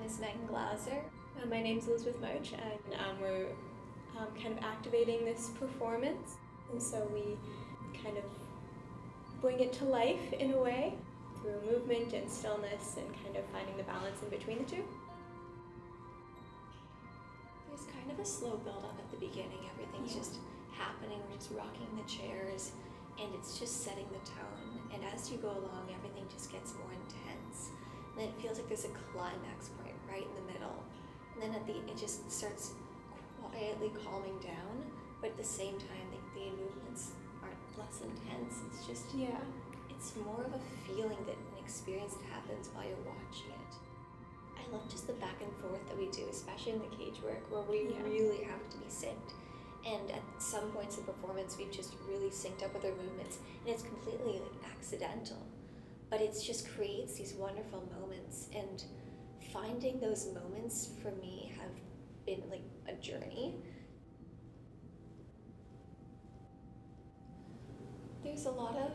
is Megan Glauser. My name's Elizabeth March, and we're kind of activating this performance. And so we kind of bring it to life in a way through movement and stillness and kind of finding the balance in between the two. There's kind of a slow build-up at the beginning. Everything's just happening. We're just rocking the chairs, and it's just setting the tone. And as you go along, everything just gets more intense. And then it feels like there's a climax point right in the middle. And then it just starts quietly calming down, but at the same time, the movements aren't less intense. It's just, it's more of a feeling that an experience that happens while you're watching it. I love just the back and forth that we do, especially in the cage work, where we really have to be synced. And at some points in performance, we've just really synced up with our movements, and it's completely accidental. But it just creates these wonderful moments, and finding those moments for me have been like a journey. There's a lot of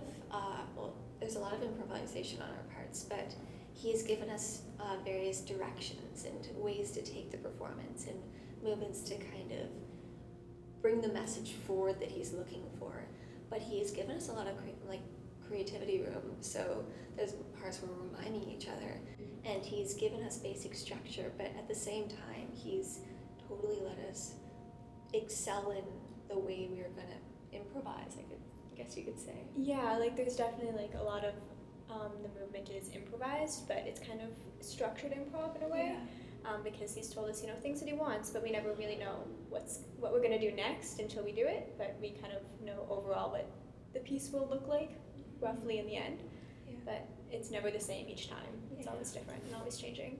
improvisation on our parts, but he has given us various directions and ways to take the performance and movements to kind of bring the message forward that he's looking for. But he has given us a lot of creativity room, so there's parts where we're miming each other, and he's given us basic structure, but at the same time he's totally let us excel in the way we are going to improvise, I guess you could say. Yeah, there's definitely a lot of the movement is improvised, but it's kind of structured improv in a way. Because he's told us, things that he wants, but we never really know what we're going to do next until we do it, but we kind of know overall what the piece will look like roughly in the end. But it's never the same each time. It's always different and always changing.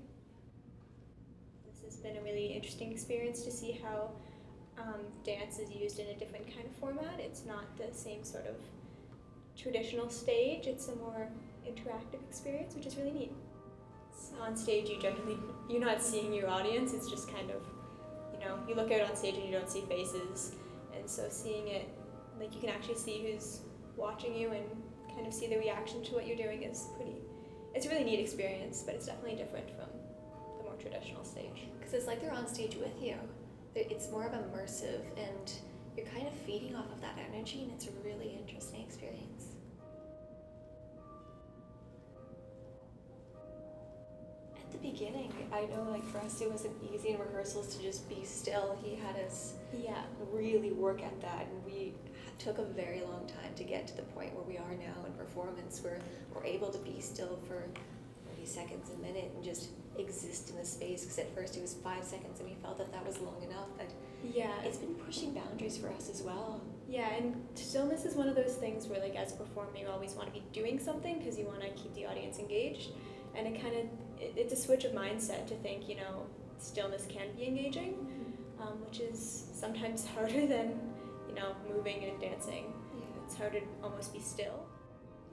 This has been a really interesting experience to see how dance is used in a different kind of format. It's not the same sort of traditional stage. It's a more interactive experience, which is really neat. On stage, you're not seeing your audience. It's just kind of, you look out on stage and you don't see faces, and so seeing it, you can actually see who's watching you and kind of see the reaction to what you're doing it's a really neat experience, but it's definitely different from the more traditional stage. Because it's like they're on stage with you. It's more of immersive, and you're kind of feeding off of that energy, and it's a really interesting experience. At the beginning, I know for us it wasn't easy in rehearsals to just be still. He had us really work at that, and we took a very long time to get to the point where we are now in performance, where we're able to be still for 30 seconds a minute and just exist in the space, because at first it was 5 seconds and we felt that was long enough, but it's been pushing boundaries for us as well. Yeah, and stillness is one of those things where as a performer you always want to be doing something because you want to keep the audience engaged, and it's a switch of mindset to think, stillness can be engaging, which is sometimes harder than, moving and dancing. It's harder to almost be still.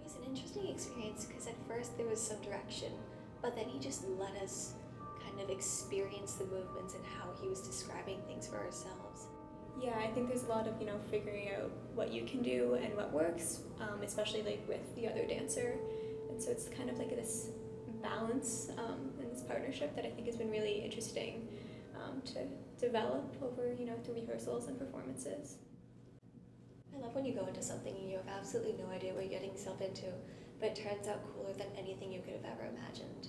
It was an interesting experience because at first there was some direction, but then he just let us kind of experience the movements and how he was describing things for ourselves. Yeah, I think there's a lot of, figuring out what you can do and what works, especially with the other dancer. And so it's kind of this balance and this partnership that I think has been really interesting to develop over, through rehearsals and performances. I love when you go into something and you have absolutely no idea what you're getting yourself into, but it turns out cooler than anything you could have ever imagined.